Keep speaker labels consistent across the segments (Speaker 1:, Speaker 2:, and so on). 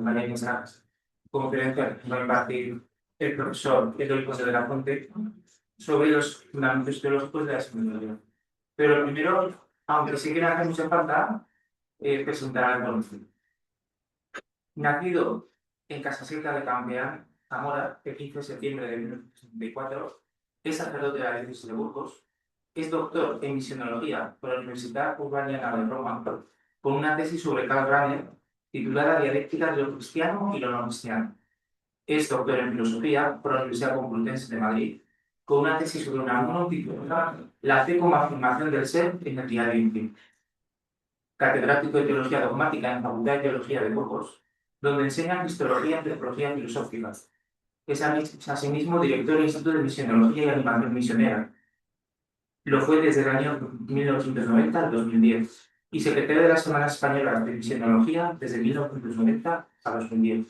Speaker 1: María Inés, conferencia que va a impartir el profesor Eloy José de la Fuente sobre los fundamentos teológicos de la semiología. Pero primero, aunque sí que le hace mucha falta, presentar al conocido. Nacido en Casaseca de Campeán, Zamora, el 15 de septiembre de 1974, es sacerdote de la diócesis de Burgos, es doctor en misionología por la Universidad Urbaniana de Roma, con una tesis sobre Karl Rahner titulada Dialéctica de lo cristiano y lo no cristiano. Es doctor en filosofía por la Universidad Complutense de Madrid, con una tesis sobre una titulada La fe como afirmación del ser en el diario íntimo. Catedrático de Teología Dogmática en la Facultad de Teología de Burgos, donde enseña Cristología y Antropología Filosófica. Es asimismo director del Instituto de Misionología y Animación Misionera. Lo fue desde el año 1990 al 2010 y secretario de las Semanas Españolas de Misionología desde 1990 a 2010.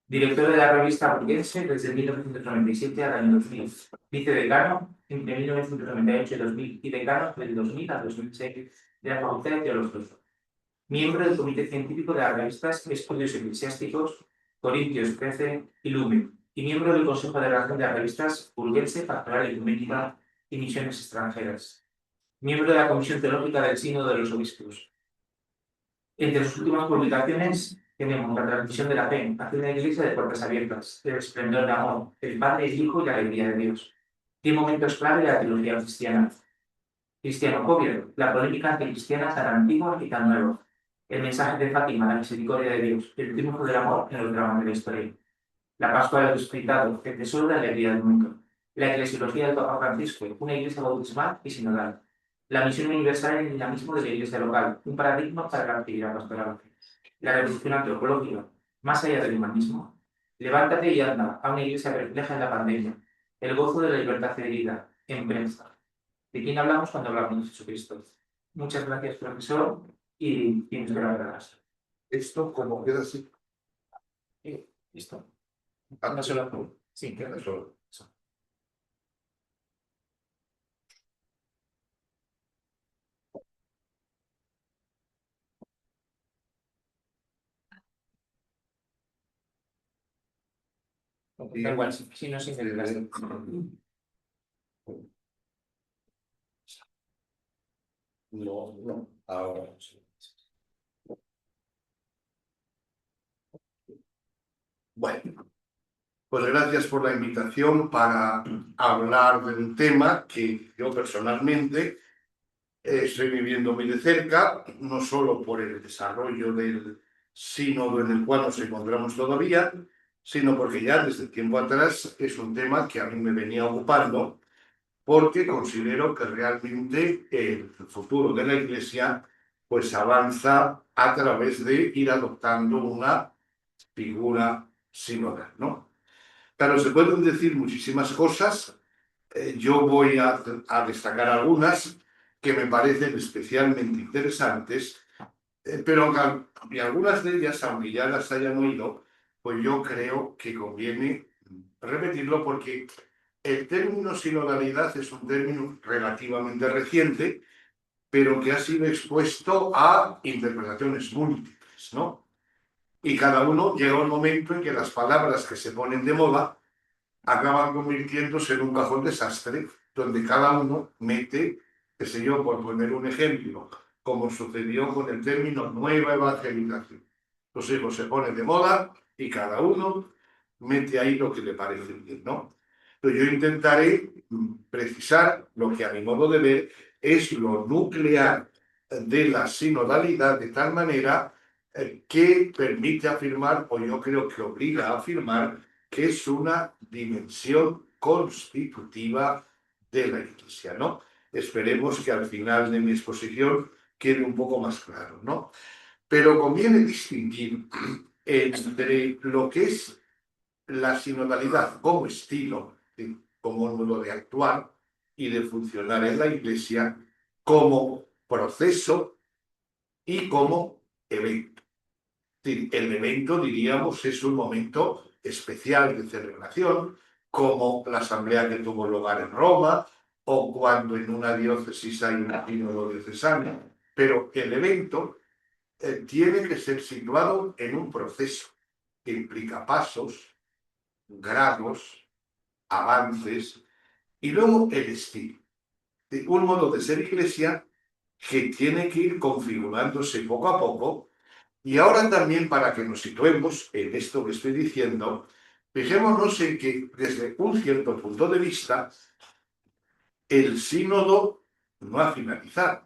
Speaker 1: Director de la revista Burguense desde 1997 al año 2000. Vicedecano entre 1998 y 2000 y decano del 2000 al 2006 de la Facultad de Teología. Miembro del Comité Científico de las revistas Estudios Eclesiásticos, Corintios 13 y Lumen, y miembro del Consejo de Redacción de las revistas Burguense, Pastoral Ecuménica y Misiones Extranjeras. Miembro de la Comisión Teológica del Sínodo de los Obispos. Entre sus últimas publicaciones tenemos La transmisión de la fe, hacia una iglesia de puertas abiertas, El esplendor de amor, El Padre, el Hijo y la alegría de Dios. 10 momentos clave de la teología cristiana. Cristianofobia, la polémica anticristiana tan antigua y tan nueva. El mensaje de Fátima, la misericordia de Dios, el triunfo del amor en los dramas de la historia. La Pascua del Resucitado, el tesoro de la alegría del mundo. La eclesiología del Papa Francisco, una iglesia bautismal y sinodal. La misión universal en el dinamismo de la iglesia local, un paradigma para la actividad pastoral. La revolución antropológica, más allá del humanismo. Levántate y anda, a una iglesia perpleja en la pandemia. El gozo de la libertad cedida, en prensa. ¿De quién hablamos cuando hablamos de Jesucristo? Muchas gracias, profesor, y tienes que hablar.
Speaker 2: Esto como queda así.
Speaker 1: Listo. No solo tú. Sí,
Speaker 2: Queda solo.
Speaker 1: Da igual, si no se interesa.
Speaker 2: No, ahora sí. Bueno, pues gracias por la invitación para hablar de un tema que yo personalmente estoy viviendo muy de cerca, no solo por el desarrollo del sínodo en el cual nos encontramos todavía, sino porque ya desde tiempo atrás es un tema que a mí me venía ocupando, porque considero que realmente el futuro de la Iglesia pues avanza a través de ir adoptando una figura sinodal, ¿no? Claro, se pueden decir muchísimas cosas. Yo voy a destacar algunas que me parecen especialmente interesantes, pero y algunas de ellas, aunque ya las hayan oído, pues yo creo que conviene repetirlo porque el término sinodalidad es un término relativamente reciente, pero que ha sido expuesto a interpretaciones múltiples, ¿no? Y cada uno llega un momento en que las palabras que se ponen de moda acaban convirtiéndose en un cajón desastre, donde cada uno mete, qué sé yo, por poner un ejemplo, como sucedió con el término nueva evangelización. Los hijos se ponen de moda y cada uno mete ahí lo que le parece bien, ¿no? Pero yo intentaré precisar lo que a mi modo de ver es lo nuclear de la sinodalidad de tal manera que permite afirmar, o yo creo que obliga a afirmar, que es una dimensión constitutiva de la Iglesia, ¿no? Esperemos que al final de mi exposición quede un poco más claro, ¿no? Pero conviene distinguir entre lo que es la sinodalidad como estilo, como modo de actuar y de funcionar en la Iglesia, como proceso y como evento. El evento, diríamos, es un momento especial de celebración, como la asamblea que tuvo lugar en Roma, o cuando en una diócesis hay un sínodo diocesano, pero el evento tiene que ser situado en un proceso, implica pasos, grados, avances y luego el estilo. Un modo de ser iglesia que tiene que ir configurándose poco a poco. Y ahora también, para que nos situemos en esto que estoy diciendo, fijémonos en que desde un cierto punto de vista, el sínodo no ha finalizado.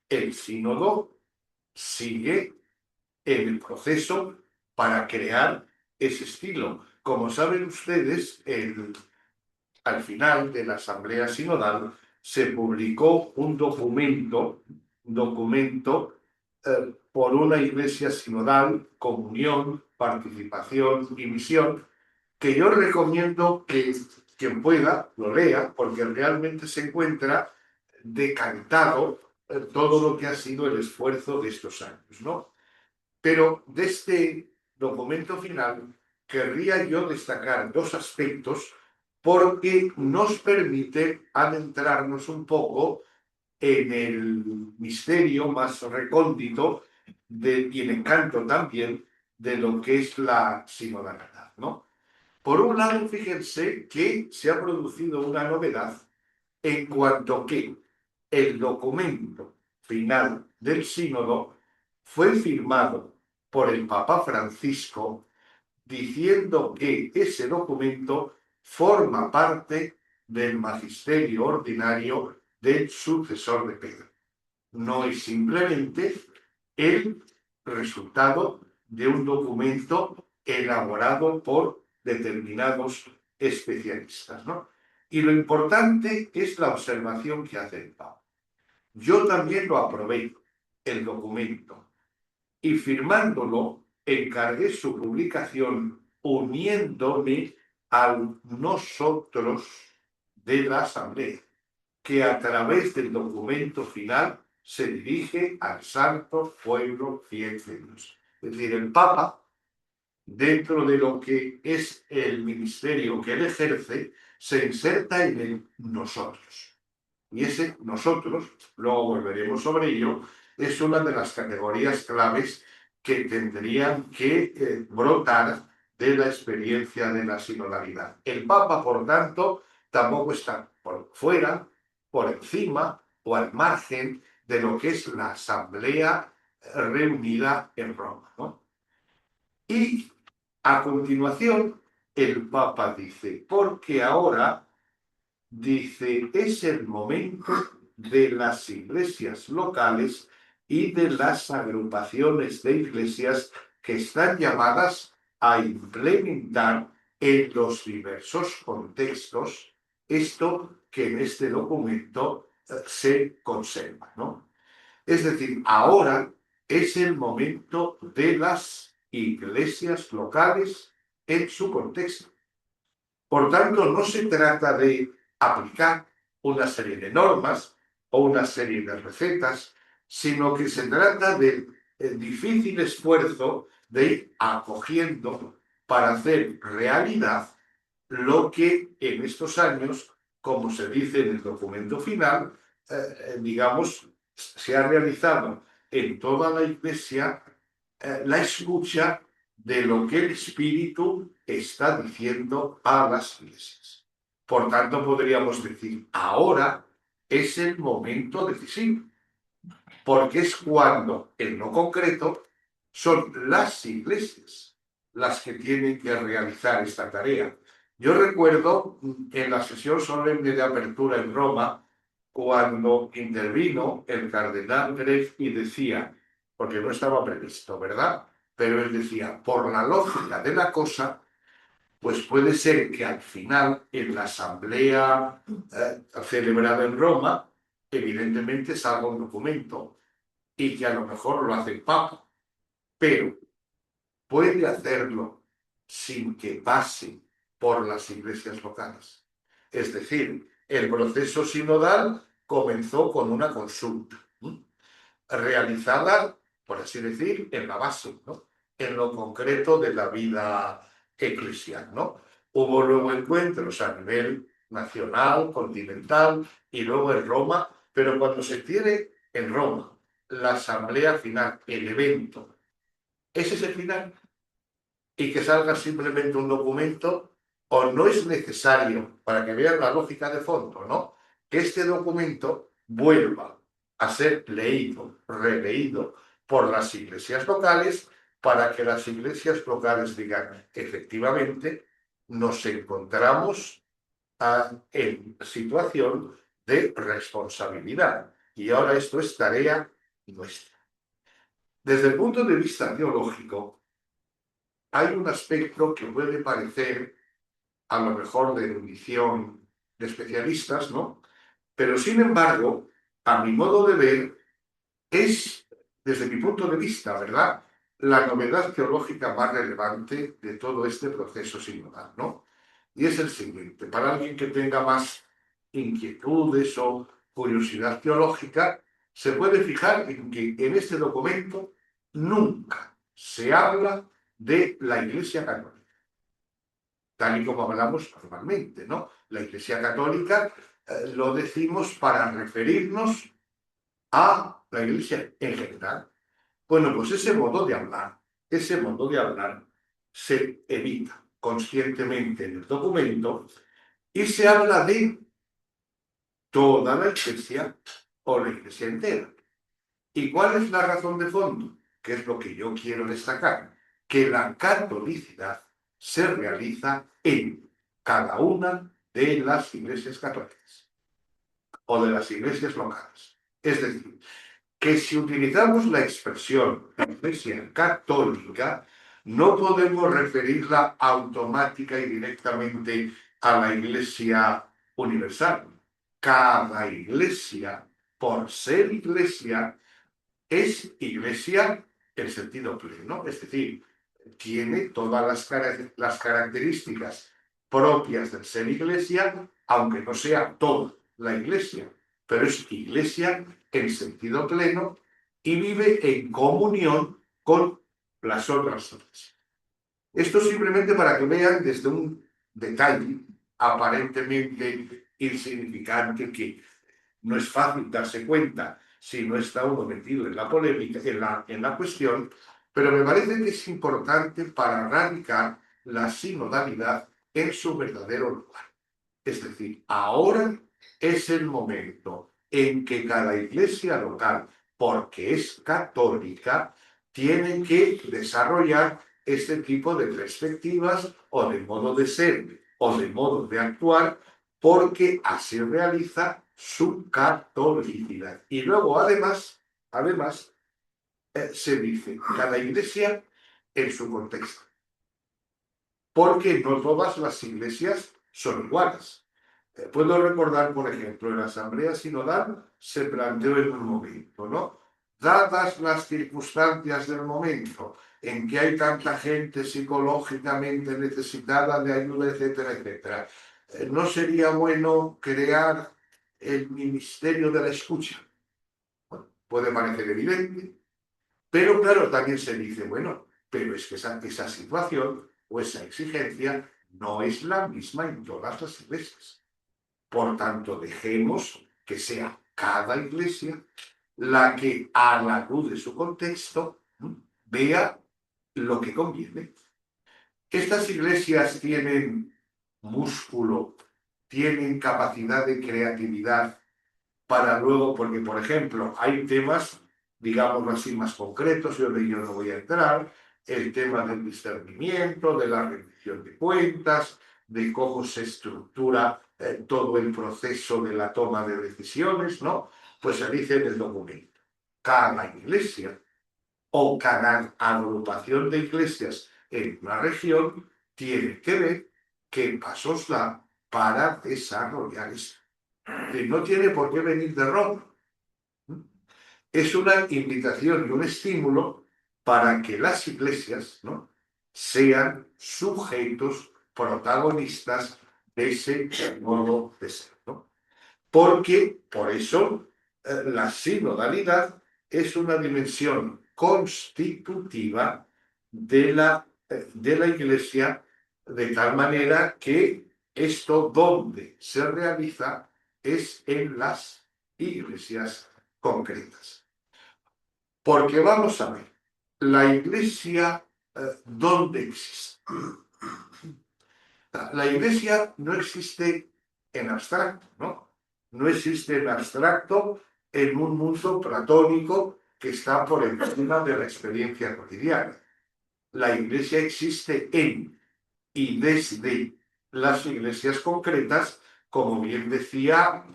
Speaker 2: El sínodo sigue en el proceso para crear ese estilo. Como saben ustedes, al final de la Asamblea Sinodal se publicó un documento por una iglesia sinodal, comunión, participación y misión, que yo recomiendo que quien pueda lo lea, porque realmente se encuentra decantado todo lo que ha sido el esfuerzo de estos años, ¿no? Pero de este documento final querría yo destacar dos aspectos porque nos permite adentrarnos un poco en el misterio más recóndito y el encanto también de lo que es la sinodalidad, ¿no? Por un lado, fíjense que se ha producido una novedad en cuanto que el documento final del sínodo fue firmado por el Papa Francisco diciendo que ese documento forma parte del magisterio ordinario del sucesor de Pedro. No es simplemente el resultado de un documento elaborado por determinados especialistas, ¿no? Y lo importante es la observación que hace el Papa. Yo también lo aprobé, el documento, y firmándolo encargué su publicación uniéndome al nosotros de la Asamblea, que a través del documento final se dirige al santo pueblo fiel de Dios. Es decir, el Papa, dentro de lo que es el ministerio que él ejerce, se inserta en el nosotros. Y ese nosotros, luego volveremos sobre ello, es una de las categorías claves que tendrían que brotar de la experiencia de la sinodalidad. El Papa, por tanto, tampoco está por fuera, por encima o al margen de lo que es la asamblea reunida en Roma, ¿no? Y a continuación, el Papa dice, porque ahora dice, es el momento de las iglesias locales y de las agrupaciones de iglesias que están llamadas a implementar en los diversos contextos esto que en este documento se conserva, ¿no? Es decir, ahora es el momento de las iglesias locales en su contexto. Por tanto, no se trata de aplicar una serie de normas o una serie de recetas, sino que se trata del difícil esfuerzo de ir acogiendo para hacer realidad lo que en estos años, como se dice en el documento final, digamos, se ha realizado en toda la Iglesia la escucha de lo que el Espíritu está diciendo a las iglesias. Por tanto, podríamos decir, ahora es el momento decisivo, porque es cuando, en lo concreto, son las iglesias las que tienen que realizar esta tarea. Yo recuerdo en la sesión solemne de apertura en Roma, cuando intervino el cardenal Gref y decía, porque no estaba previsto, ¿verdad? Pero él decía, por la lógica de la cosa, pues puede ser que al final, en la asamblea celebrada en Roma, evidentemente salga un documento y que a lo mejor lo hace el Papa, pero puede hacerlo sin que pase por las iglesias locales. Es decir, el proceso sinodal comenzó con una consulta realizada, por así decir, en la base, ¿no? En lo concreto de la vida eclesial, ¿no? Hubo luego encuentros a nivel nacional, continental y luego en Roma, pero cuando se tiene en Roma la asamblea final, el evento, ese es el final. y que salga simplemente un documento, o no es necesario, para que vean la lógica de fondo, ¿no?, que este documento vuelva a ser leído, releído por las iglesias locales, para que las iglesias locales digan, efectivamente, nos encontramos en situación de responsabilidad. Y ahora esto es tarea nuestra. Desde el punto de vista teológico, hay un aspecto que puede parecer a lo mejor de erudición de especialistas, ¿no? Pero sin embargo, a mi modo de ver, es, desde mi punto de vista, ¿verdad?, la novedad teológica más relevante de todo este proceso sinodal, ¿no? Y es el siguiente: para alguien que tenga más inquietudes o curiosidad teológica, se puede fijar en que en este documento nunca se habla de la Iglesia Católica, tal y como hablamos normalmente, ¿no? La Iglesia Católica lo decimos para referirnos a la Iglesia en general. Bueno, pues ese modo de hablar se evita conscientemente en el documento y se habla de toda la Iglesia o la Iglesia entera. ¿Y cuál es la razón de fondo? Que es lo que yo quiero destacar: que la catolicidad se realiza en cada una de las iglesias católicas o de las iglesias locales. Es decir, que si utilizamos la expresión Iglesia Católica, no podemos referirla automática y directamente a la Iglesia Universal. Cada iglesia, por ser iglesia, es iglesia en sentido pleno, es decir, tiene todas las características propias del ser iglesia, aunque no sea toda la iglesia, pero es iglesia en sentido pleno y vive en comunión con las otras iglesias. Esto simplemente para que vean desde un detalle aparentemente insignificante, que no es fácil darse cuenta si no está uno metido en la polémica, en la cuestión, pero me parece que es importante para radicar la sinodalidad en su verdadero lugar. Es decir, ahora es el momento en que cada iglesia local, porque es católica, tiene que desarrollar este tipo de perspectivas o de modo de ser o de modo de actuar, porque así realiza su catolicidad. Y luego, además, se dice cada iglesia en su contexto, porque no todas las iglesias son iguales. Puedo recordar, por ejemplo, en la Asamblea Sinodal se planteó en un momento, ¿no? Dadas las circunstancias del momento en que hay tanta gente psicológicamente necesitada de ayuda, etcétera, etcétera, ¿no sería bueno crear el ministerio de la escucha? Bueno, puede parecer evidente, pero claro, también se dice, bueno, pero es que esa situación o esa exigencia no es la misma en todas las iglesias. Por tanto, dejemos que sea cada iglesia la que, a la luz de su contexto, vea lo que conviene. Estas iglesias tienen músculo, tienen capacidad de creatividad para luego, porque, por ejemplo, hay temas, digamos así, más concretos, yo no voy a entrar, el tema del discernimiento, de la rendición de cuentas, de cómo se estructura todo el proceso de la toma de decisiones, ¿no? Pues se dice en el documento: cada iglesia o cada agrupación de iglesias en una región tiene que ver qué pasos da para desarrollar esto. No tiene por qué venir de Roma. Es una invitación y un estímulo para que las iglesias, ¿no?, sean sujetos protagonistas de ese modo de ser, ¿no? Porque, por eso, la sinodalidad es una dimensión constitutiva de la Iglesia, de tal manera que esto donde se realiza es en las iglesias concretas. Porque vamos a ver, la Iglesia ¿dónde existe? La Iglesia no existe en abstracto, ¿no? No existe en abstracto en un mundo platónico que está por encima de la experiencia cotidiana. La Iglesia existe en y desde las iglesias concretas, como bien decía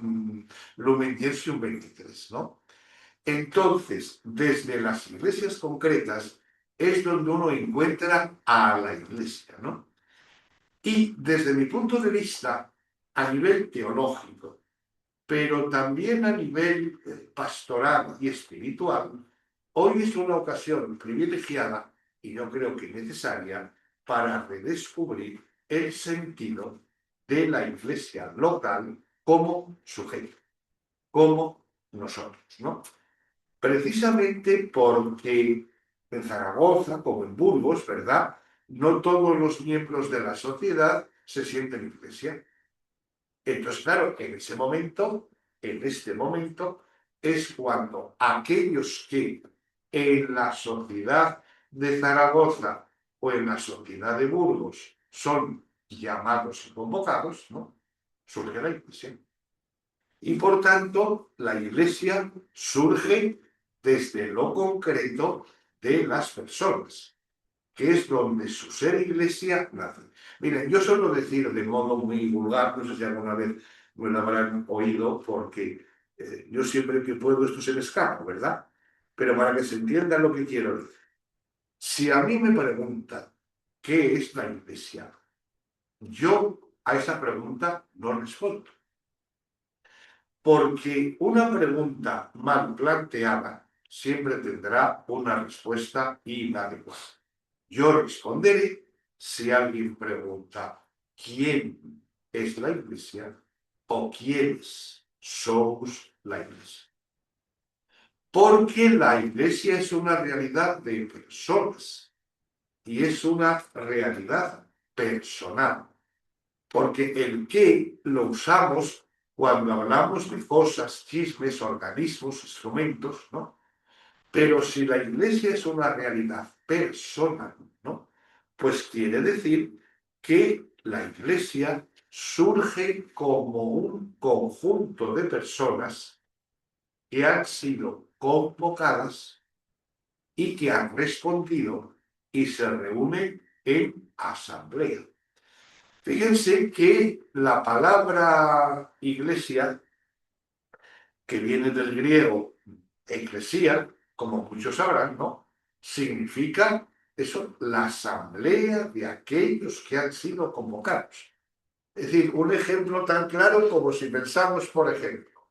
Speaker 2: Lumen Gentium 23, ¿no? Entonces, desde las iglesias concretas es donde uno encuentra a la Iglesia, ¿no? Y desde mi punto de vista, a nivel teológico, pero también a nivel pastoral y espiritual, hoy es una ocasión privilegiada y yo creo que necesaria para redescubrir el sentido de la iglesia local como sujeto, como nosotros, ¿no? Precisamente porque en Zaragoza, como en Burgos, ¿verdad? No todos los miembros de la sociedad se sienten iglesia. Entonces, claro, en este momento, es cuando aquellos que en la sociedad de Zaragoza o en la sociedad de Burgos son llamados y convocados, ¿no? Surge la iglesia. Y por tanto, la iglesia surge desde lo concreto de las personas, que es donde su ser iglesia nace. Miren, yo suelo decir de modo muy vulgar, no sé si alguna vez me lo habrán oído, porque yo siempre que puedo esto se me escapa, ¿verdad? Pero para que se entienda lo que quiero decir. Si a mí me preguntan qué es la iglesia, yo a esa pregunta no respondo. Porque una pregunta mal planteada siempre tendrá una respuesta inadecuada. Yo responderé si alguien pregunta quién es la iglesia o quiénes somos la iglesia. Porque la iglesia es una realidad de personas y es una realidad personal. Porque el qué lo usamos cuando hablamos de cosas, chismes, organismos, instrumentos, ¿no? Pero si la iglesia es una realidad personal, ¿no? Pues quiere decir que la iglesia surge como un conjunto de personas que han sido convocadas y que han respondido y se reúnen en asamblea. Fíjense que la palabra iglesia, que viene del griego eclesia, como muchos sabrán, ¿no? Significa eso, la asamblea de aquellos que han sido convocados. Es decir, un ejemplo tan claro como si pensamos, por ejemplo,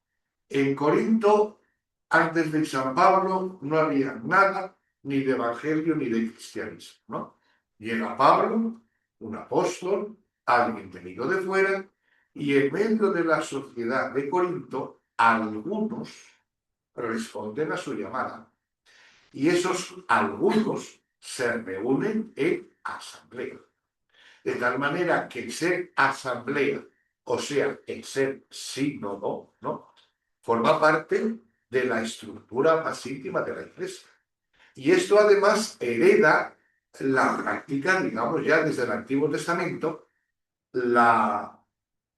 Speaker 2: en Corinto, antes de San Pablo, no había nada ni de evangelio ni de cristianismo, ¿no? Llega Pablo, un apóstol, alguien venido de fuera, y en medio de la sociedad de Corinto, algunos responden a su llamada. Y esos algunos se reúnen en asamblea. De tal manera que el ser asamblea, o sea, el ser sínodo, ¿no? Forma parte de la estructura más íntima de la Iglesia. Y esto además hereda la práctica, digamos ya desde el Antiguo Testamento, la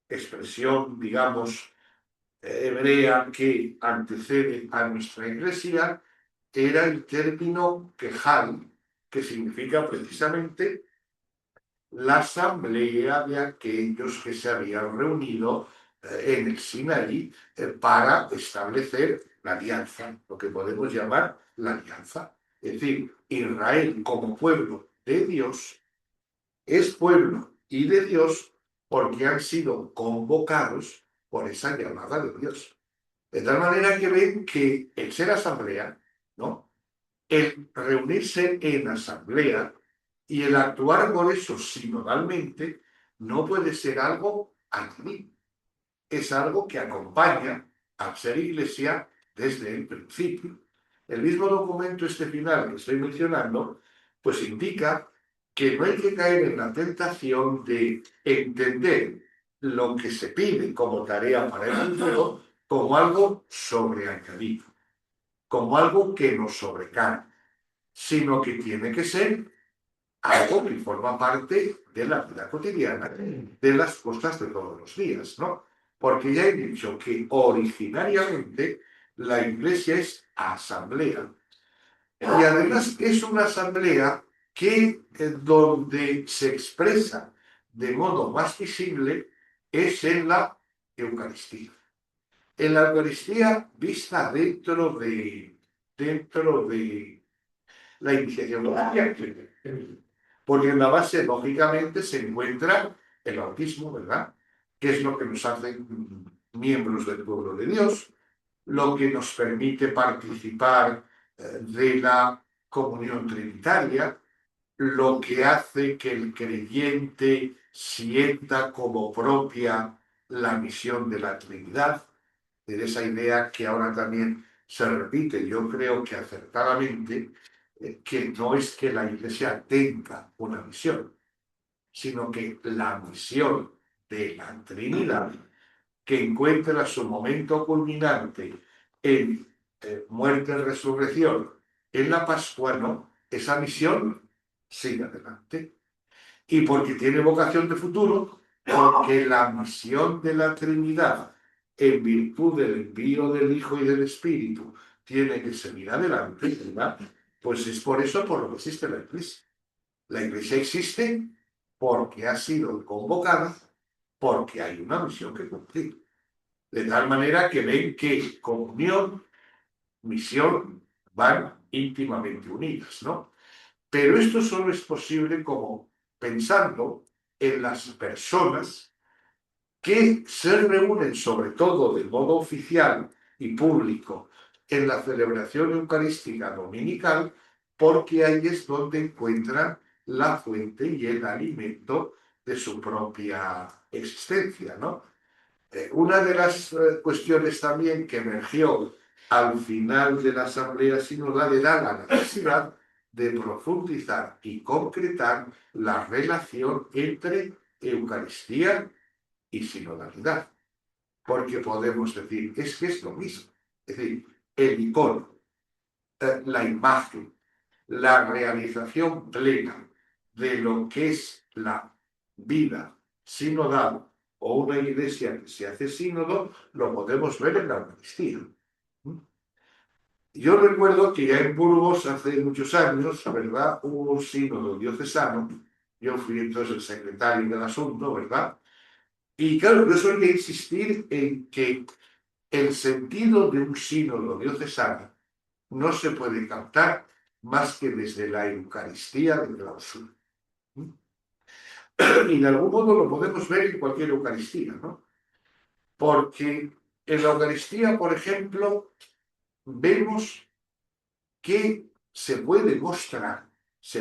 Speaker 2: expresión, digamos, hebrea que antecede a nuestra Iglesia, era el término quejal, que significa precisamente la asamblea de aquellos que se habían reunido en el Sinaí para establecer la alianza, lo que podemos llamar la alianza. Es decir, Israel como pueblo de Dios es pueblo y de Dios porque han sido convocados por esa llamada de Dios. De tal manera que ven que el ser asamblea, ¿no? El reunirse en asamblea y el actuar por eso sinodalmente no puede ser algo añadido. Es algo que acompaña al ser iglesia desde el principio. El mismo documento este final que estoy mencionando, pues indica que no hay que caer en la tentación de entender lo que se pide como tarea para el futuro como algo sobreañadido, como algo que nos sobrecarga, sino que tiene que ser algo que forma parte de la vida cotidiana, de las cosas de todos los días, ¿no? Porque ya he dicho que originariamente la Iglesia es asamblea. Y además es una asamblea que donde se expresa de modo más visible es en la Eucaristía. En la Eucaristía vista dentro de la iniciación bautismal, porque en la base, lógicamente, se encuentra el bautismo, ¿verdad? Que es lo que nos hace miembros del pueblo de Dios, lo que nos permite participar de la comunión trinitaria, lo que hace que el creyente sienta como propia la misión de la Trinidad, de esa idea que ahora también se repite, yo creo que acertadamente, que no es que la Iglesia tenga una misión, sino que la misión de la Trinidad, que encuentra su momento culminante en muerte y resurrección, en la Pascua, ¿no? Esa misión sigue adelante. Y porque tiene vocación de futuro, porque la misión de la Trinidad, en virtud del envío del Hijo y del Espíritu, tiene que seguir adelante, ¿verdad? Pues es por eso por lo que existe la Iglesia. La Iglesia existe porque ha sido convocada, porque hay una misión que cumplir. De tal manera que ven que comunión, misión, van íntimamente unidas, ¿no? Pero esto solo es posible como pensando en las personas que se reúnen, sobre todo de modo oficial y público, en la celebración eucarística dominical, porque ahí es donde encuentran la fuente y el alimento de su propia existencia, ¿no? Una de las cuestiones también que emergió al final de la Asamblea Sinodal era la necesidad de profundizar y concretar la relación entre Eucaristía y sinodalidad. Porque podemos decir, es que es lo mismo. Es decir, el icono, la imagen, la realización plena de lo que es la vida sinodal o una iglesia que se hace sínodo, lo podemos ver en la Eucaristía. Yo recuerdo que ya en Burgos hace muchos años, ¿verdad? Hubo un sínodo diocesano, yo fui entonces el secretario del asunto, ¿verdad? Y claro, yo solía insistir en que el sentido de un sínodo diocesano no se puede captar más que desde la Eucaristía de clausura. Y de algún modo lo podemos ver en cualquier Eucaristía, ¿no? Porque en la Eucaristía, por ejemplo, vemos que se puede mostrar, si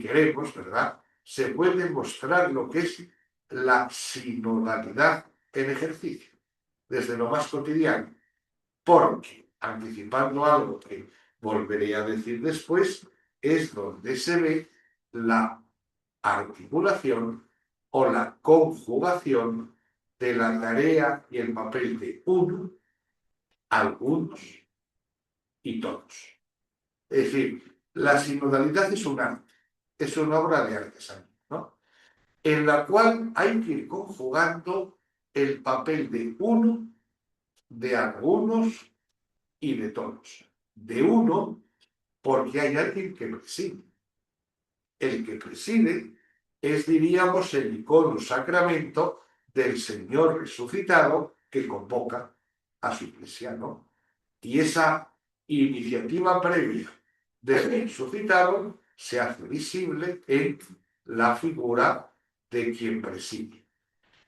Speaker 2: queremos, ¿verdad? Se puede mostrar lo que es la sinodalidad en ejercicio, desde lo más cotidiano, porque, anticipando algo que volveré a decir después, es donde se ve la articulación o la conjugación de la tarea y el papel de uno, algunos y todos. Es decir, la sinodalidad es un arte, es una obra de artesanía, ¿no? En la cual hay que ir conjugando el papel de uno, de algunos y de todos. De uno, porque hay alguien que preside. El que preside es, diríamos, el icono sacramento del Señor resucitado que convoca a su iglesia, ¿no? Y esa iniciativa previa del resucitado se hace visible en la figura de quien preside.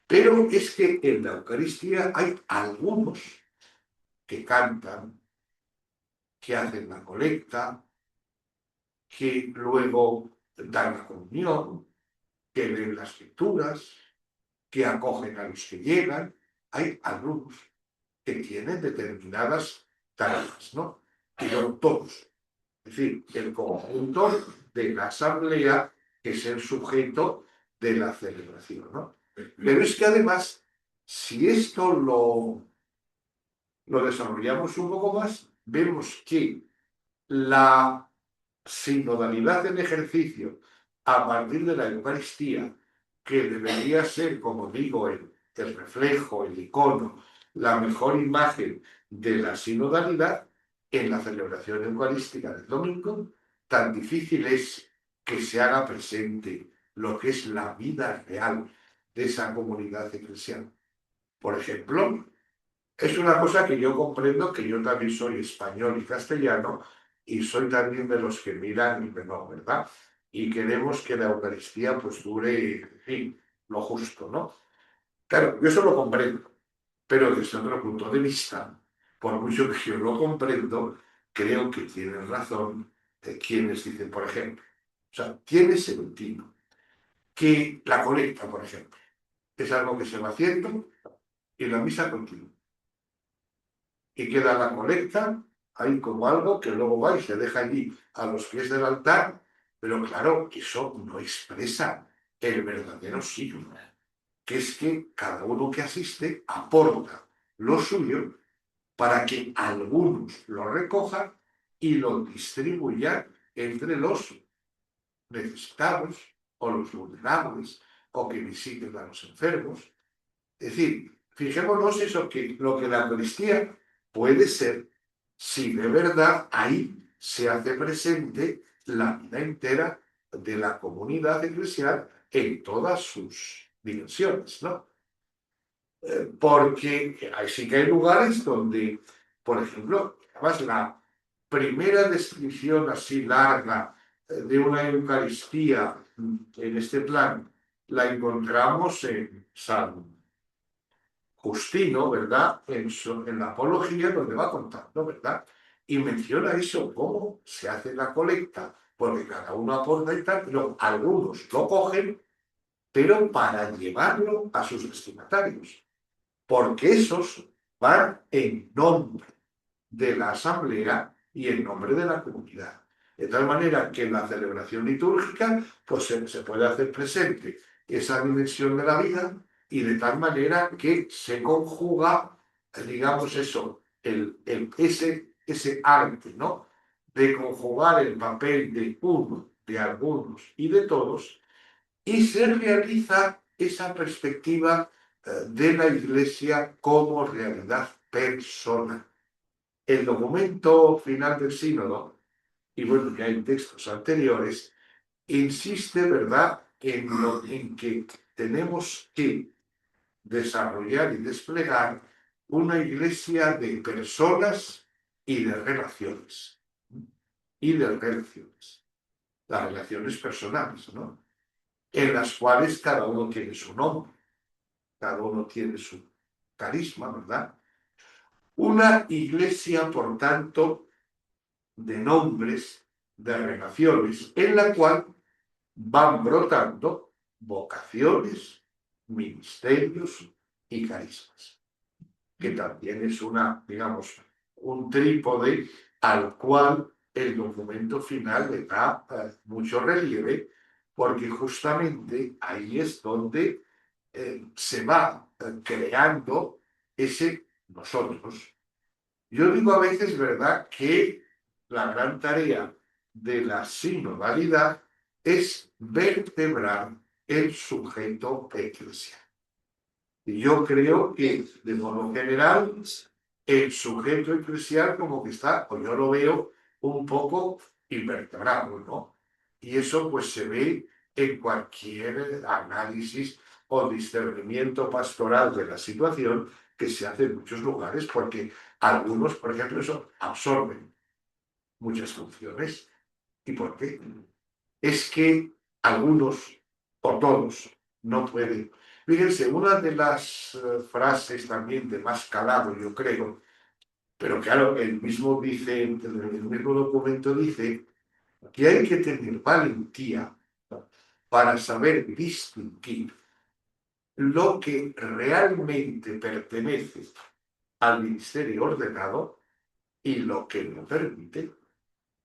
Speaker 2: Pero es que en la Eucaristía hay algunos que cantan, que hacen la colecta, que luego dan la comunión, que leen las escrituras, que acogen a los que llegan. Hay algunos que tienen determinadas tareas, ¿no? Y no todos. Es decir, el conjunto de la asamblea que es el sujeto de la celebración, ¿no? Pero es que además, si esto lo desarrollamos un poco más, vemos que la sinodalidad en ejercicio a partir de la Eucaristía, que debería ser, como digo, el reflejo, el icono, la mejor imagen de la sinodalidad, en la celebración eucarística del domingo, tan difícil es que se haga presente lo que es la vida real de esa comunidad eclesial. Por ejemplo, es una cosa que yo comprendo, que yo también soy español y castellano, y soy también de los que miran y no, ¿verdad? Y queremos que la Eucaristía pues dure, en fin, lo justo, ¿no? Claro, yo eso lo comprendo, pero desde otro punto de vista, por mucho que yo lo comprendo, creo que tienen razón quienes dicen, por ejemplo, o sea, tiene sentido que la colecta, por ejemplo, es algo que se va haciendo y la misa continúa. Y queda la colecta ahí como algo que luego va y se deja allí a los pies del altar, pero claro, eso no expresa el verdadero signo, que es que cada uno que asiste aporta lo suyo para que algunos lo recojan y lo distribuyan entre los necesitados o los vulnerables o que visiten a los enfermos. Es decir, fijémonos eso que lo que la Eucaristía puede ser si de verdad ahí se hace presente la vida entera de la comunidad eclesial en todas sus dimensiones, ¿no? Porque sí que hay lugares donde, por ejemplo, además la primera descripción así larga de una Eucaristía en este plan la encontramos en San Justino, ¿verdad? En la Apología, donde va contando, ¿verdad? Y menciona eso, cómo se hace la colecta, porque cada uno aporta y tal, pero algunos lo cogen, pero para llevarlo a sus destinatarios, porque esos van en nombre de la asamblea y en nombre de la comunidad. De tal manera que en la celebración litúrgica pues se puede hacer presente esa dimensión de la vida y de tal manera que se conjuga, digamos eso, ese arte, ¿no? De conjugar el papel de uno, de algunos y de todos, y se realiza esa perspectiva de la Iglesia como realidad personal. El documento final del sínodo, y bueno, ya en textos anteriores, insiste, ¿verdad?, en que tenemos que desarrollar y desplegar una iglesia de personas y de relaciones. Y de relaciones. Las relaciones personales, ¿no? En las cuales cada uno tiene su nombre, cada uno tiene su carisma, ¿verdad? Una iglesia, por tanto, de nombres, de relaciones, en la cual van brotando vocaciones, ministerios y carismas, que también es digamos, un trípode al cual el documento final le da mucho relieve, porque justamente ahí es donde se va creando ese nosotros. Yo digo a veces, ¿verdad?, que la gran tarea de la sinodalidad es vertebrar el sujeto eclesial. Y yo creo que, de modo general, el sujeto eclesial como que está, o yo lo veo, un poco invertebrado, ¿no? Y eso pues se ve en cualquier análisis o discernimiento pastoral de la situación que se hace en muchos lugares, porque algunos, por ejemplo, eso absorben muchas funciones. ¿Y por qué? Es que algunos o todos no pueden. Fíjense, una de las frases también de más calado, yo creo, pero claro, el mismo documento dice que hay que tener valentía para saber distinguir lo que realmente pertenece al ministerio ordenado y lo que no permite,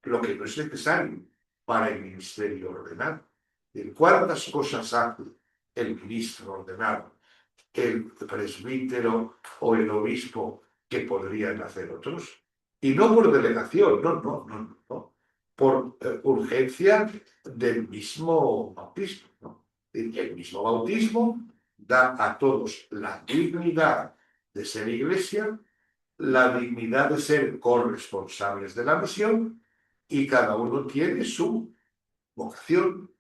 Speaker 2: lo que no es necesario para el ministerio ordenado. ¿Cuántas cosas hace el ministro ordenado, el presbítero o el obispo que podrían hacer otros? Y no por delegación, no, por urgencia del mismo bautismo, ¿no? Y el mismo bautismo da a todos la dignidad de ser iglesia, la dignidad de ser corresponsables de la misión, y cada uno tiene su vocación,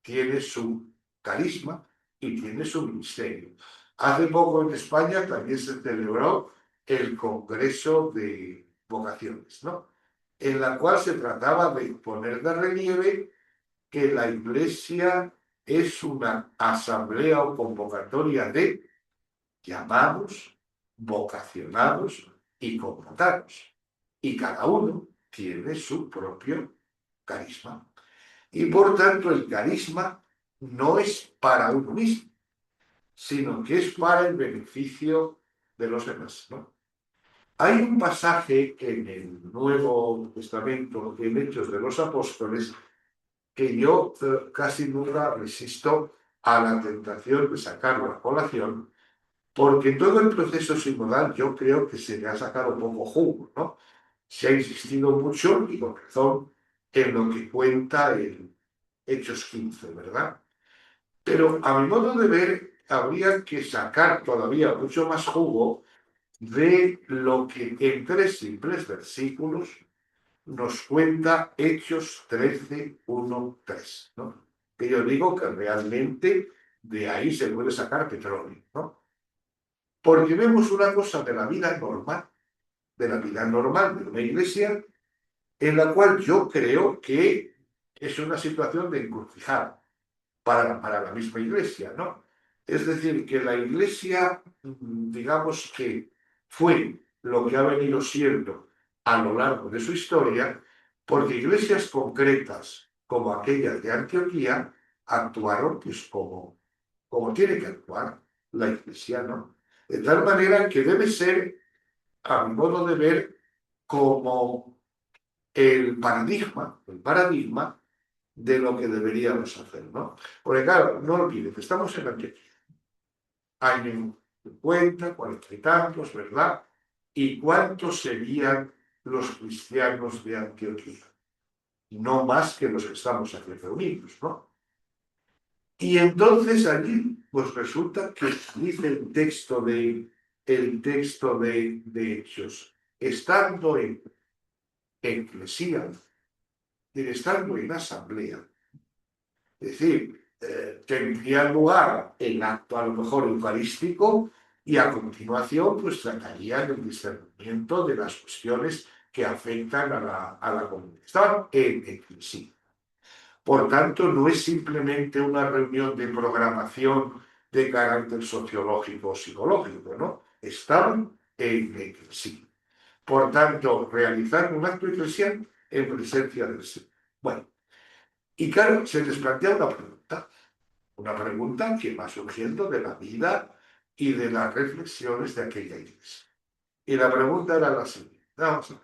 Speaker 2: tiene su carisma y tiene su ministerio. Hace poco en España también se celebró el Congreso de Vocaciones, ¿no? En la cual se trataba de poner de relieve que la Iglesia es una asamblea o convocatoria de llamados, vocacionados y convocados. Y cada uno tiene su propio carisma. Y por tanto el carisma no es para uno mismo, sino que es para el beneficio de los demás, ¿no? Hay un pasaje en el Nuevo Testamento, en Hechos de los Apóstoles, que yo casi nunca resisto a la tentación de sacarlo a colación, porque todo el proceso sinodal yo creo que se le ha sacado poco jugo, ¿no? Se ha insistido mucho, y con razón, en lo que cuenta el Hechos 15, ¿verdad? Pero a mi modo de ver, habría que sacar todavía mucho más jugo de lo que en 3 simples versículos nos cuenta Hechos 13, 1, 3, ¿no? Que yo digo que realmente de ahí se puede sacar petróleo, ¿no? Porque vemos una cosa de la vida normal, de una iglesia, en la cual yo creo que es una situación de encrucijada para la misma iglesia, ¿no? Es decir, que la iglesia, digamos que fue lo que ha venido siendo a lo largo de su historia, porque iglesias concretas como aquella de Antioquía actuaron pues como tiene que actuar la iglesia, ¿no? De tal manera que debe ser, a mi modo de ver, como el paradigma de lo que deberíamos hacer, ¿no? Porque claro, no olvides que estamos en Antioquía, año 50, 40 y tantos, ¿verdad? ¿Y cuántos serían los cristianos de Antioquía? No más que los que estamos aquí reunidos, ¿no? Y entonces allí, pues resulta que dice el texto de Hechos, estando en eclesía, estando en asamblea, es decir, tendría lugar el acto a lo mejor eucarístico y a continuación pues tratarían el discernimiento de las cuestiones que afectan a la comunidad. Estaban en eclesía. Por tanto, no es simplemente una reunión de programación de carácter sociológico o psicológico, ¿no? Estaban en eclesía. Por tanto, realizar un acto eclesial en presencia del Señor. Bueno, y claro, se les plantea una pregunta que va surgiendo de la vida y de las reflexiones de aquella iglesia. Y la pregunta era la siguiente. Vamos a ver.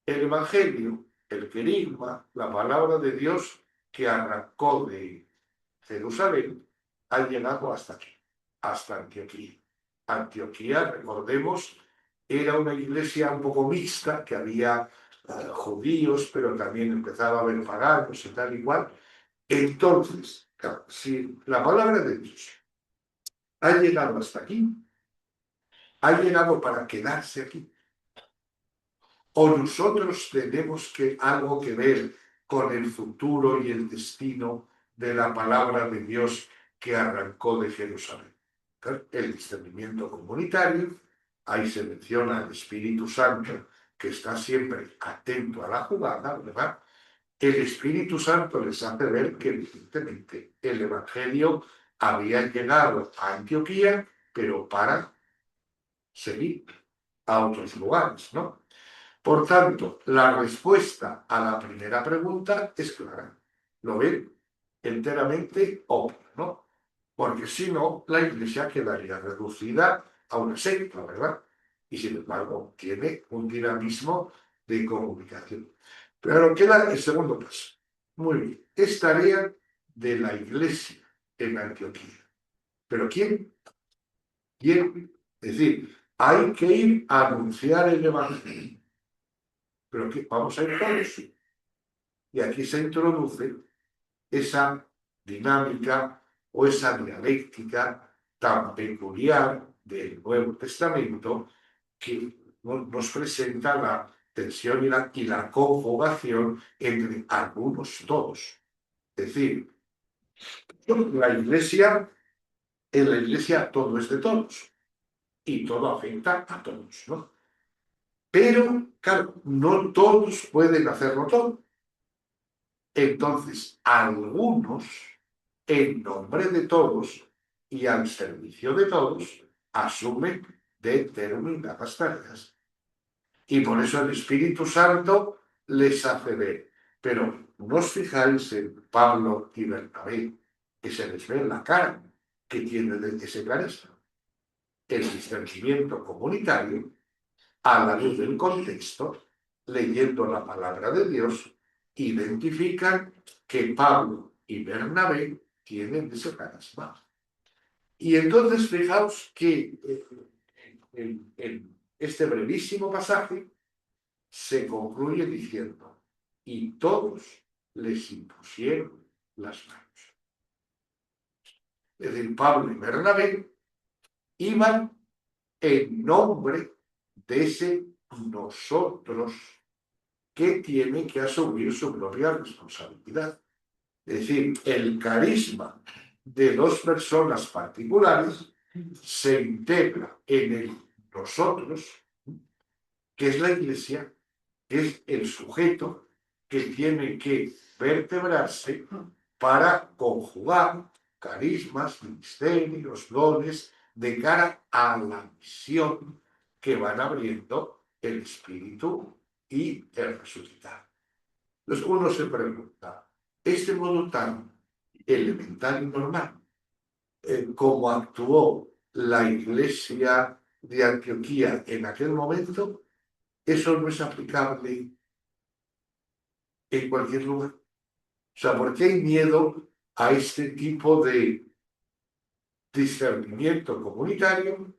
Speaker 2: El Evangelio, el querigma, la palabra de Dios que arrancó de Jerusalén, ha llegado hasta aquí, hasta Antioquía. Antioquía, recordemos, era una iglesia un poco mixta, que había judíos, pero también empezaba a haber paganos y tal igual. Entonces, claro, si la palabra de Dios ha llegado hasta aquí, ha llegado para quedarse aquí, o nosotros tenemos algo que ver con el futuro y el destino de la palabra de Dios que arrancó de Jerusalén. El discernimiento comunitario, ahí se menciona el Espíritu Santo, que está siempre atento a la jugada, ¿verdad? El Espíritu Santo les hace ver que evidentemente el Evangelio había llegado a Antioquía, pero para seguir a otros lugares, ¿no? Por tanto, la respuesta a la primera pregunta es clara. Lo ven enteramente obvio, ¿no? Porque si no, la Iglesia quedaría reducida a una secta, ¿verdad? Y sin embargo, tiene un dinamismo de comunicación. Pero queda el segundo paso. Muy bien, es tarea de la Iglesia en Antioquía. ¿Pero quién? ¿Quién? Es decir, hay que ir a anunciar el Evangelio. ¿Pero qué? ¿Vamos a ir todos? Y aquí se introduce esa dinámica o esa dialéctica tan peculiar del Nuevo Testamento que nos presenta la tensión y la conjugación entre algunos todos. Es decir, en la iglesia todo es de todos y todo afecta a todos, ¿no? Pero, claro, no todos pueden hacerlo todo. Entonces, algunos, en nombre de todos y al servicio de todos, asumen determinadas tareas. Y por eso el Espíritu Santo les hace ver. Pero no os fijáis en Pablo y Bernabé, que se les ve en la cara que tiene de ese carisma. El discernimiento comunitario, a la luz del contexto, leyendo la palabra de Dios, identifican que Pablo y Bernabé tienen ese carisma. Y entonces fijaos que en este brevísimo pasaje se concluye diciendo, y todos les impusieron las manos. Es decir, Pablo y Bernabé iban en nombre de ese nosotros que tiene que asumir su propia responsabilidad. Es decir, el carisma de dos personas particulares se integra en el nosotros, que es la Iglesia, que es el sujeto que tiene que vertebrarse para conjugar carismas, ministerios, dones, de cara a la misión que van abriendo el Espíritu y el resucitar. Entonces uno se pregunta, este modo tan elemental y normal, como actuó la Iglesia de Antioquía en aquel momento, eso no es aplicable en cualquier lugar. O sea, ¿por qué hay miedo a este tipo de discernimiento comunitario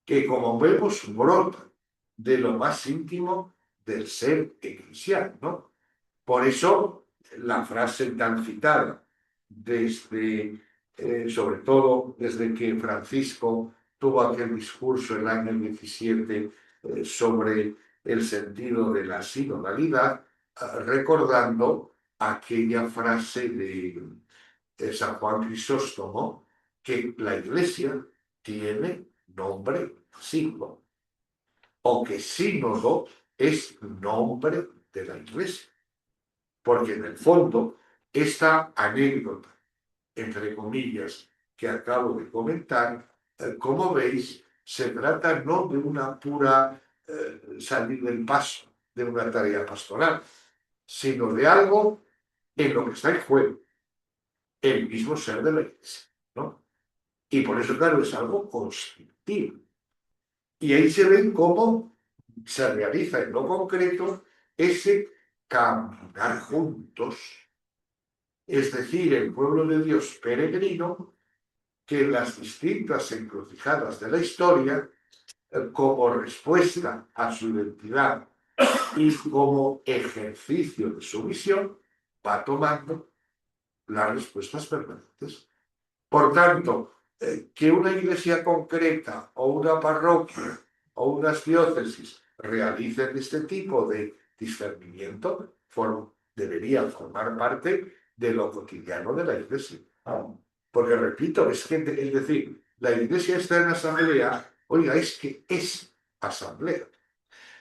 Speaker 2: que, como vemos, brota de lo más íntimo del ser eclesial, ¿no? Por eso, la frase tan citada, desde, sobre todo desde que Francisco tuvo aquel discurso el año 17 sobre el sentido de la sinodalidad, recordando aquella frase de San Juan Crisóstomo, que la Iglesia tiene nombre símbolo, o que sínodo es nombre de la Iglesia. Porque en el fondo, esta anécdota, entre comillas, que acabo de comentar, como veis, se trata no de una pura salir del paso, de una tarea pastoral, sino de algo en lo que está en juego, el mismo ser de la Iglesia, ¿no? Y por eso, claro, es algo constructivo. Y ahí se ven cómo se realiza en lo concreto ese caminar juntos, es decir, el pueblo de Dios peregrino, que en las distintas encrucijadas de la historia, como respuesta a su identidad y como ejercicio de su misión, va tomando las respuestas permanentes. Por tanto, que una iglesia concreta o una parroquia o unas diócesis realicen este tipo de discernimiento debería formar parte de lo cotidiano de la iglesia. Porque, repito, es decir, la iglesia está en asamblea, oiga, es que es asamblea.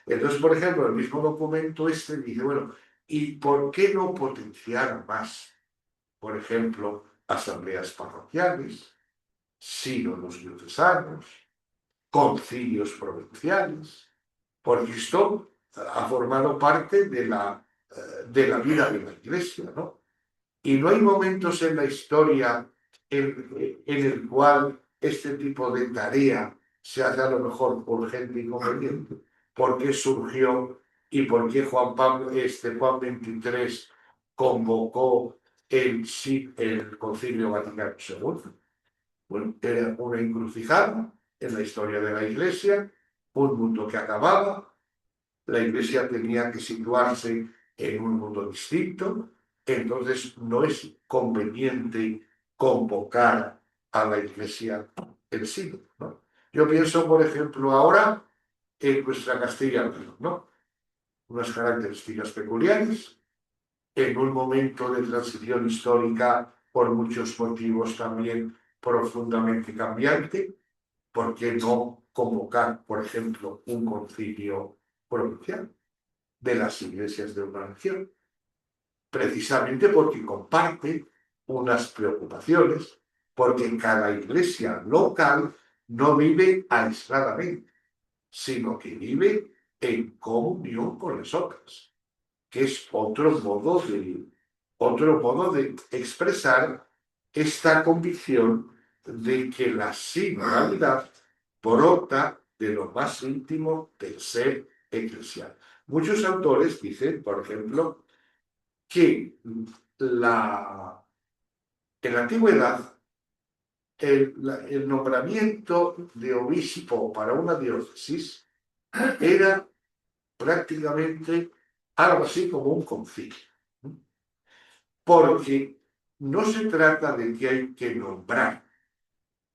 Speaker 2: Entonces, por ejemplo, el mismo documento este dice, bueno, ¿y por qué no potenciar más, por ejemplo, asambleas parroquiales, sínodos diocesanos, concilios provinciales? Porque esto ha formado parte de la vida de la Iglesia, ¿no? Y no hay momentos en la historia en el cual este tipo de tarea se hace a lo mejor urgente y conveniente. ¿Por qué surgió y por qué Juan 23 convocó el Concilio Vaticano II? Bueno, era una encrucijada en la historia de la Iglesia, un mundo que acababa, la Iglesia tenía que situarse en un mundo distinto, entonces no es conveniente convocar a la Iglesia en sí, ¿no? Yo pienso, por ejemplo, ahora en nuestra Castilla, ¿no? Unas características peculiares, en un momento de transición histórica, por muchos motivos también profundamente cambiante. ¿Por qué no convocar, por ejemplo, un concilio provincial de las iglesias de una nación? Precisamente porque comparte unas preocupaciones, porque cada iglesia local no vive aisladamente, sino que vive en comunión con las otras, que es otro modo de expresar esta convicción de que la singularidad brota de lo más íntimo del ser eclesial. Muchos autores dicen, por ejemplo, que en la antigüedad el nombramiento de obispo para una diócesis era prácticamente algo así como un concilio, porque no se trata de que hay que nombrar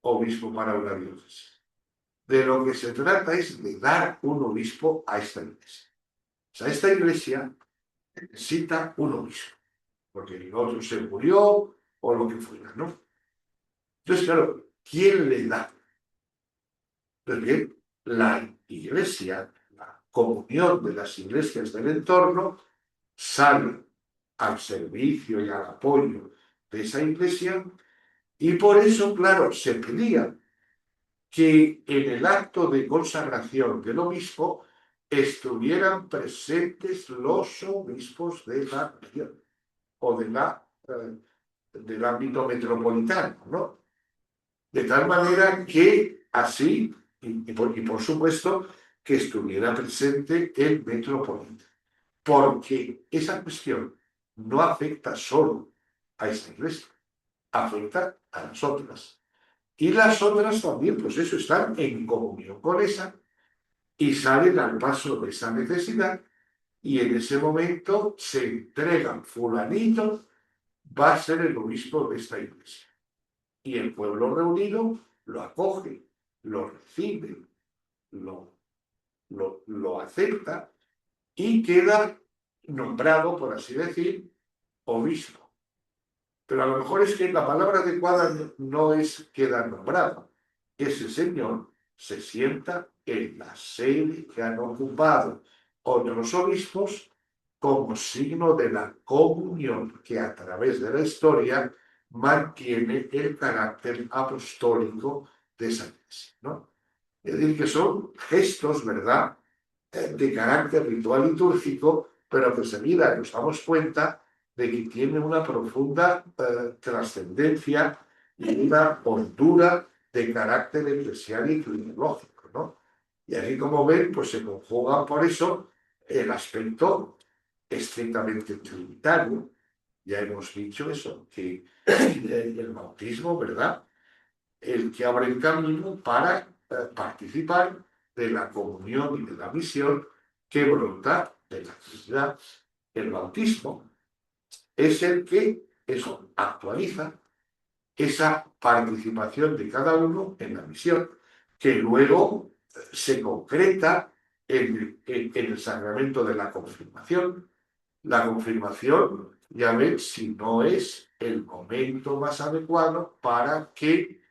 Speaker 2: obispo para una diócesis. De lo que se trata es de dar un obispo a esta iglesia. O sea, esta iglesia necesita un obispo, porque el otro se murió o lo que fuera, ¿no? Entonces, claro, ¿quién le da? Pues bien, la iglesia, la comunión de las iglesias del entorno, sale al servicio y al apoyo de esa iglesia, y por eso, claro, se pedía que en el acto de consagración del obispo estuvieran presentes los obispos de la región o del ámbito metropolitano, ¿no? De tal manera que así, y por supuesto, que estuviera presente el metropolitano. Porque esa cuestión no afecta solo a esa iglesia, afecta a las otras. Y las otras también, pues eso, están en comunión con esa y salen al paso de esa necesidad y en ese momento se entregan fulanito, va a ser el obispo de esta iglesia. Y el pueblo reunido lo acoge, lo recibe, lo acepta y queda nombrado, por así decir, obispo. Pero a lo mejor es que la palabra adecuada no es quedar nombrado. Ese señor se sienta en la sede que han ocupado otros obispos como signo de la comunión que a través de la historia mantiene el carácter apostólico de esa iglesia, ¿no? Es decir, que son gestos, ¿verdad?, de carácter ritual litúrgico, pero que enseguida nos damos cuenta de que tiene una profunda trascendencia y una hondura de carácter eclesial y teológico, ¿no? Y aquí, como ven, pues se conjuga por eso el aspecto estrictamente trinitario. Ya hemos dicho eso, que el bautismo, ¿verdad?, el que abre el camino para participar de la comunión y de la misión que brota de la Trinidad. El bautismo es el que eso actualiza esa participación de cada uno en la misión, que luego se concreta en el sacramento de la confirmación. La confirmación, ya ven, si no es el momento más adecuado para que,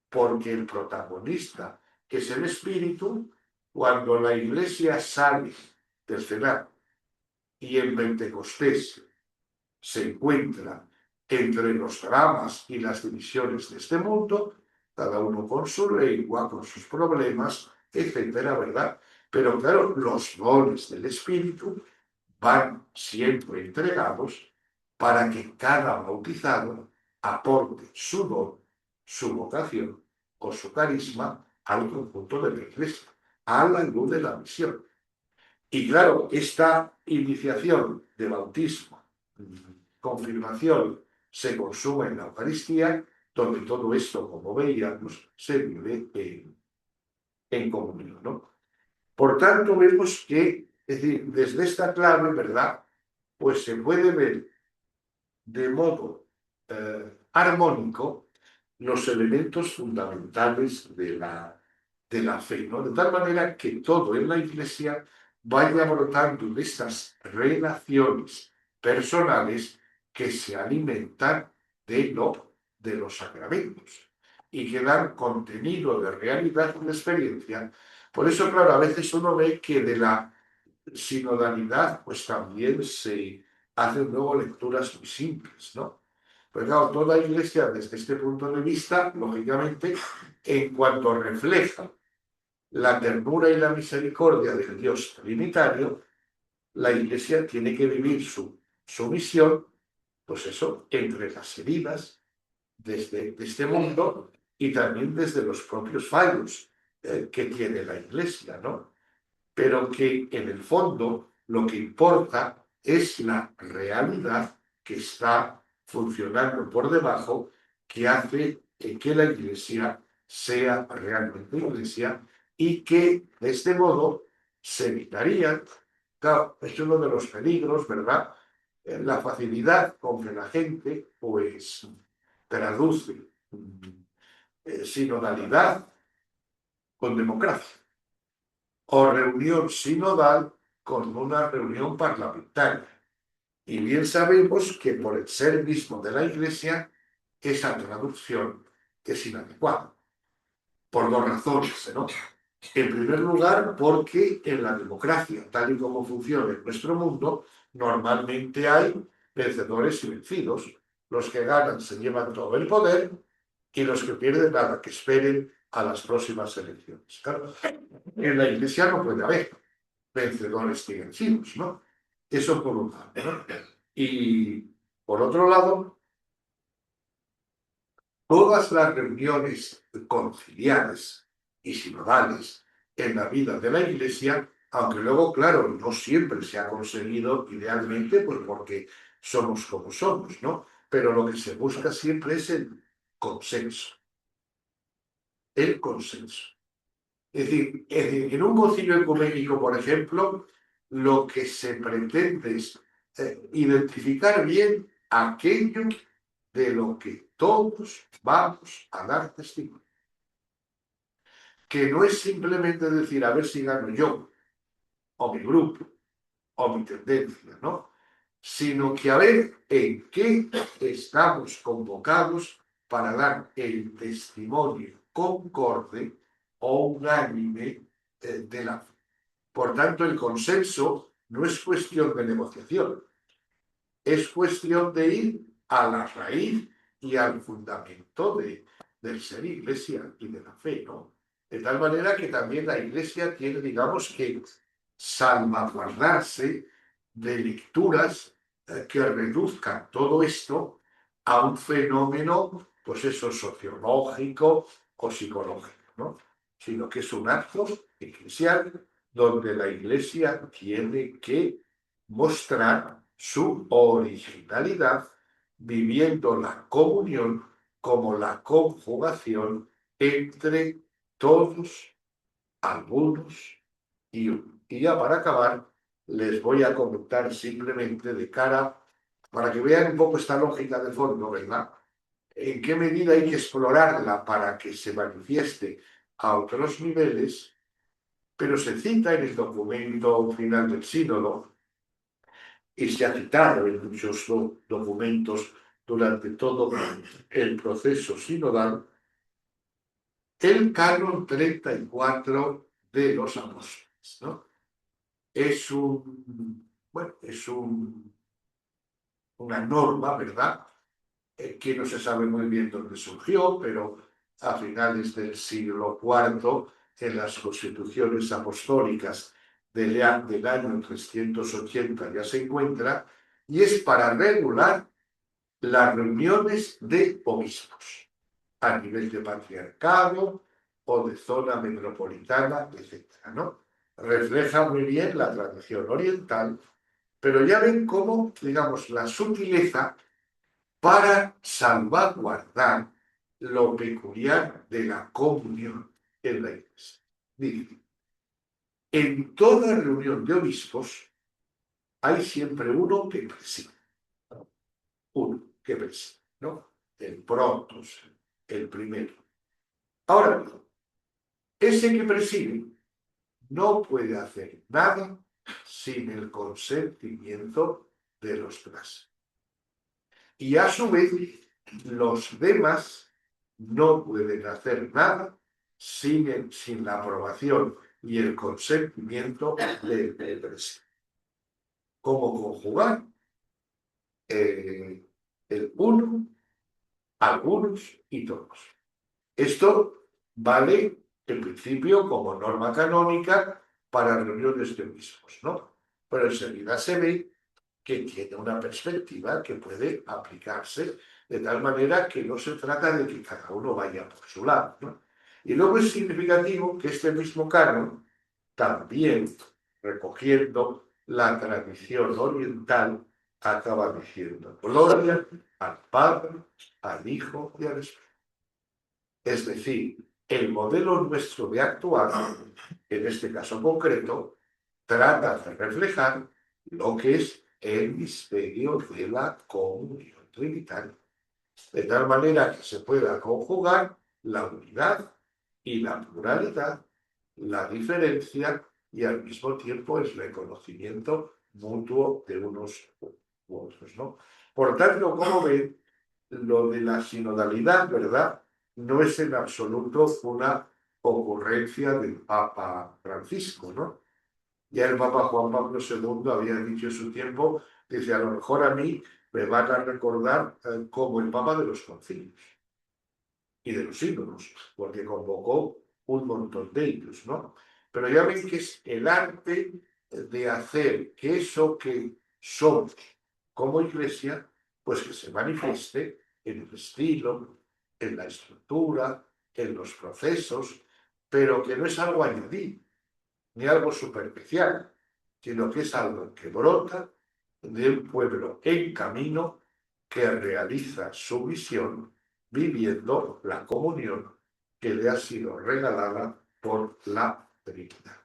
Speaker 2: porque el protagonista, que es el Espíritu, cuando la Iglesia sale del cenar y en Pentecostés se encuentra entre los dramas y las divisiones de este mundo, cada uno con su lengua, con sus problemas, etcétera, ¿verdad? Pero claro, los dones del Espíritu van siempre entregados para que cada bautizado aporte su don, su vocación o su carisma al conjunto de la Iglesia, a la luz de la misión. Y claro, esta iniciación de bautismo, confirmación, se consuma en la Eucaristía, donde todo esto, como veíamos, se vive en comunión, ¿no? Por tanto, vemos que, es decir, desde esta clave, ¿verdad?, pues se puede ver de modo armónico los elementos fundamentales de la fe, ¿no? De tal manera que todo en la Iglesia vaya brotando de estas relaciones personales que se alimentan de los sacramentos y que dan contenido de realidad y de experiencia. Por eso, claro, a veces uno ve que de la sinodalidad, pues también se hacen luego lecturas muy simples, ¿no? Pues claro, toda iglesia desde este punto de vista, lógicamente, en cuanto refleja la ternura y la misericordia del Dios trinitario, la iglesia tiene que vivir su misión, pues eso, entre las heridas de este mundo y también desde los propios fallos que tiene la iglesia, ¿no? Pero que en el fondo lo que importa es la realidad que está funcionando por debajo, que hace que la iglesia sea realmente iglesia y que de este modo se evitaría, claro, es uno de los peligros, ¿verdad? La facilidad con que la gente pues traduce sinodalidad con democracia o reunión sinodal con una reunión parlamentaria. Y bien sabemos que por el ser mismo de la Iglesia, esa traducción es inadecuada, por dos razones, ¿no? En primer lugar, porque en la democracia, tal y como funciona en nuestro mundo, normalmente hay vencedores y vencidos. Los que ganan se llevan todo el poder y los que pierden nada, que esperen a las próximas elecciones. Claro, en la Iglesia no puede haber vencedores y vencidos, ¿no? Eso por un lado, ¿no? Y por otro lado, todas las reuniones conciliares y sinodales en la vida de la Iglesia, aunque luego, claro, no siempre se ha conseguido idealmente, pues porque somos como somos, ¿no? Pero lo que se busca siempre es el consenso. El consenso. Es decir, en un concilio ecuménico, por ejemplo, lo que se pretende es identificar bien aquello de lo que todos vamos a dar testimonio. Que no es simplemente decir a ver si gano yo, o mi grupo, o mi tendencia, ¿no? Sino que a ver en qué estamos convocados para dar el testimonio concorde o unánime de la fe. Por tanto, el consenso no es cuestión de negociación, es cuestión de ir a la raíz y al fundamento del ser iglesia y de la fe, ¿no? De tal manera que también la iglesia tiene, digamos, que salvaguardarse de lecturas que reduzcan todo esto a un fenómeno, pues eso, sociológico o psicológico, ¿no? Sino que es un acto eclesial donde la iglesia tiene que mostrar su originalidad, viviendo la comunión como la conjugación entre todos, algunos y uno. Y ya para acabar, les voy a comentar simplemente de cara, para que vean un poco esta lógica de fondo, ¿verdad? En qué medida hay que explorarla para que se manifieste a otros niveles, pero se cita en el documento final del sínodo y se ha citado en muchos documentos durante todo el proceso sinodal, el canon 34 de los apóstoles, ¿no? Es bueno, es una norma, ¿verdad? Que no se sabe muy bien dónde surgió, pero a finales del siglo IV, en las constituciones apostólicas del año 380 ya se encuentra, y es para regular las reuniones de obispos a nivel de patriarcado o de zona metropolitana, etc., ¿no? Refleja muy bien la tradición oriental, pero ya ven cómo, digamos, la sutileza para salvaguardar lo peculiar de la comunión en la Iglesia. Dice, en toda reunión de obispos hay siempre uno que preside. Uno que preside, ¿no? El protos, el primero. Ahora bien, ese que preside no puede hacer nada sin el consentimiento de los demás. Y a su vez, los demás no pueden hacer nada sin la aprobación y el consentimiento del presidente. ¿Cómo conjugar el uno, algunos y todos? Esto vale, en principio, como norma canónica para reuniones de obispos, ¿no? Pero enseguida se ve que tiene una perspectiva que puede aplicarse de tal manera que no se trata de que cada uno vaya por su lado, ¿no? Y luego es significativo que este mismo canon, también recogiendo la tradición oriental, acaba diciendo gloria al Padre, al Hijo y al Espíritu. Es decir, el modelo nuestro de actuar, en este caso concreto, trata de reflejar lo que es el misterio de la comunión trinitaria, de tal manera que se pueda conjugar la unidad y la pluralidad, la diferencia y al mismo tiempo el reconocimiento mutuo de unos u otros, ¿no? Por tanto, como ven, lo de la sinodalidad, ¿verdad?, no es en absoluto una ocurrencia del Papa Francisco, ¿no? Ya el Papa Juan Pablo II había dicho en su tiempo, dice, a lo mejor a mí me van a recordar como el Papa de los concilios y de los sínodos, porque convocó un montón de ellos, ¿no? Pero ya ven que es el arte de hacer que eso que somos como iglesia, pues que se manifieste en el estilo, en la estructura, en los procesos, pero que no es algo añadido, ni algo superficial, sino que es algo que brota de un pueblo en camino que realiza su misión viviendo la comunión que le ha sido regalada por la Trinidad.